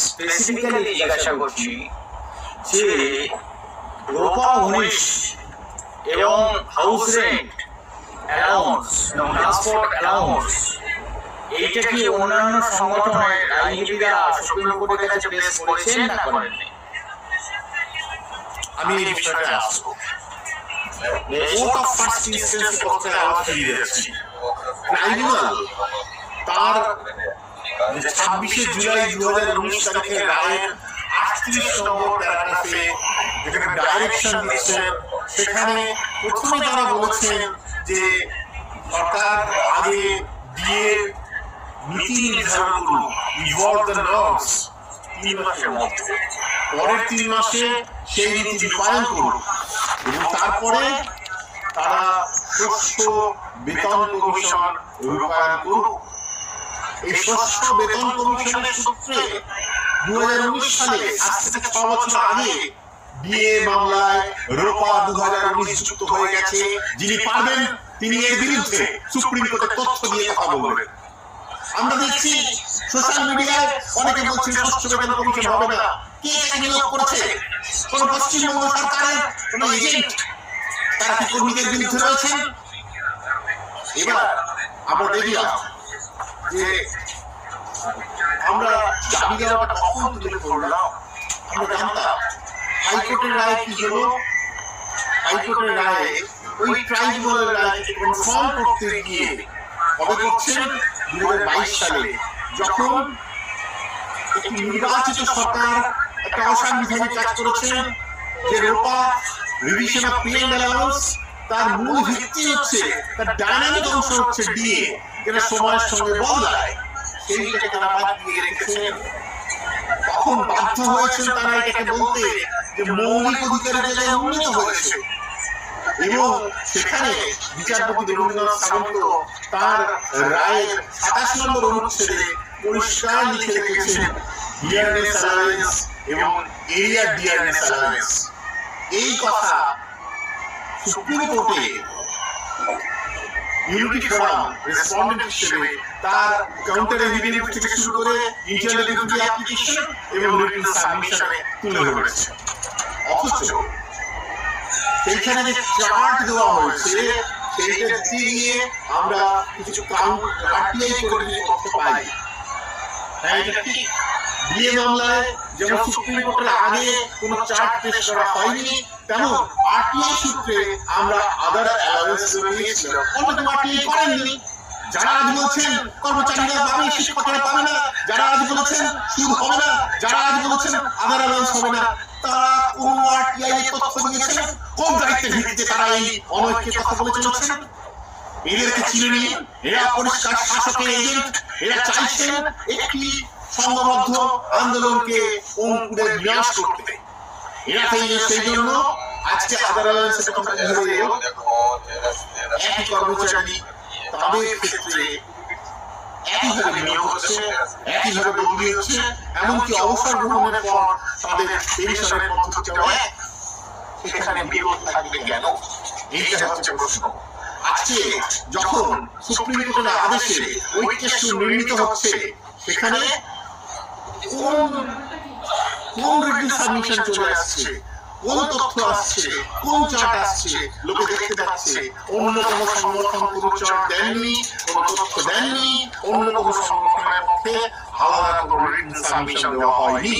Specifically জিজ্ঞাসা করছি যে রোপা 19 এবং হাউস রেন্ট অ্যালাউন্স এবং ট্রান্সপোর্ট অ্যালাউন্স এইটা কি অন্যান্য সংগঠনের আইনজীবীরা সুপ্রিম কোর্টের কাছে প্রেস করেছেন না করেননি? আমি এই বিষয়টা আসবো। কোর্ট অফ ফার্স্ট ইনস্ট্যান্স পক্ষে আবার ফিরে যাচ্ছি। ট্রাইব্যুনাল তার 26 জুলাই 2019 তারিখের রায়ের 38 নম্বর প্যারাগ্রাফে যেখানে ডাইরেকশন দিচ্ছেন, সেখানে প্রথমে তারা বলেছেন যে সরকার আগে বিয়ে নীতি নির্ধারণ করুন, ইভলভ দ্য নর্মস 3 মাসের মধ্যে, পরের 3 মাসে সেই নীতি রূপায়ণ করুন এবং তারপরে তারা ষষ্ঠ বেতন কমিশন রূপায়ণ করুন। এই ষষ্ঠ বেতন কমিশনের সূত্রে 2019 সালে আজ থেকে 6 বছর আগে বিয়ে মামলায় রোপা 2019 যুক্ত হয়ে গেছে। যিনি পারবেন তিনি এর বিরুদ্ধে সুপ্রিম কোর্টে তথ্য দিয়ে কথা বলবেন। আমরা দেখছি সোশ্যাল মিডিয়ায় অনেকে বলছেন ষষ্ঠ বেতন কমিশন হবে না। কে এটা নিয়োগ করেছে? কোন পশ্চিমবঙ্গ সরকারের কোন এজেন্ট তারা কি কর্মীদের বিরুদ্ধে রয়েছেন? এবার আমরা দেখলাম যে আমরা দাবি দেওয়াটা কখন তুলে করলাম। আমরা জানতাম হাইকোর্টের রায় কি হলো। হাইকোর্টের রায়ে ওই ট্রাইব্যুনালের রায়কে কনফার্ম করতে গিয়ে কবে করছেন? 2022 সালে, যখন একটি নির্বাচিত সরকার একটা অসাংবিধানিক কাজ করেছেন যে ROPA revision of pay and allowance তার মূল ভিত্তি হচ্ছে, তার ডাইনামিক অংশ হচ্ছে ডিএ, যেটা সময়ের সঙ্গে বদলায়। সেইটাকে তারা বাদ দিয়ে রেখেছেন। তখন বাধ্য হয়েছেন তারা এটাকে বলতে যে মৌলিক অধিকারের জায়গায় উন্নীত হয়েছে এবং সেখানে বিচারপতি রবীন্দ্রনাথ সামন্ত তার রায়ের 27 নম্বর অনুচ্ছেদে পরিষ্কার লিখে রেখেছেন ডিয়ারনেস অ্যালাউন্স এবং এরিয়া ডিয়ারনেস অ্যালাউন্স। এই কথা সুপ্রিম কোর্টে ইউনিটি ফোরাম রেসপন্ডেন্ট হিসেবে তার কাউন্টার এভিডেন্স থেকে শুরু করে ইন্টারনাল রিভিউ অ্যাপ্লিকেশন এবং রিটেন সাবমিশনে তুলে ধরেছে। অথচ সেইখানে যে চার্ট দেওয়া হয়েছে সেইটা দিতে গিয়ে আমরা কিছু আরটিআই করে তথ্য পাই। হ্যাঁ, এটা ঠিক। বিয়ে মামলায় যেমন সুপ্রিম কোর্টের আগে কোনো চার্ট পেশ করা হয়নি, তেমন আরটিআই সূত্রে আমরা আদার অ্যালাউন্স পেয়েছিলাম। অন্য আরটিআই করেননি। যারা আজ বলছেন কর্মচারীরা পাবে, শিক্ষকরা পাবে না, যারা আজ বলেছেন সুদ হবে না, যারা আজ বলেছেন আদার অ্যালাউন্স হবে না, তারা কোন আরটিআই এর তথ্য দিয়েছেন? কোন দায়িত্বের ভিত্তিতে তারা এই অনৈক্যের কথা বলে চলেছেন? এদেরকে চিনে নিয়ে এরা পরিষ্কার শাসকের এজেন্ট। এরা চাইছেন একটি সংঘবদ্ধ আন্দোলনকে অঙ্কুরে বিনাশ করতে। এরা সেই জন্য আজকে আদার অ্যালাউন্সের কথা বলেও একই কর্মচারী তাদের ক্ষেত্রে একইভাবে নিয়োগ হচ্ছে, একইভাবে বদলি হচ্ছে, এমনকি অবসর গ্রহণের পর তাদের পেনশনের পদ্ধতিটাও এক। সেখানে বিরোধ থাকবে কেন? এইটা হচ্ছে প্রশ্ন। আজকে যখন সুপ্রিম কোর্টের আদেশে ঐক্যের সুর নির্মিত হচ্ছে, সেখানে কোন রিটেন সাবমিশন চলে আসছে, কোন তথ্য আসছে, কোন চার্ট আসছে, লোকে দেখতে পাচ্ছে। অন্য কোন সংগঠন কোন চার্ট দেননি, কোন তথ্য দেননি, অন্য কোন সংগঠনের পক্ষে আলাদা কোন রিটেন সাবমিশন দেওয়া হয়নি।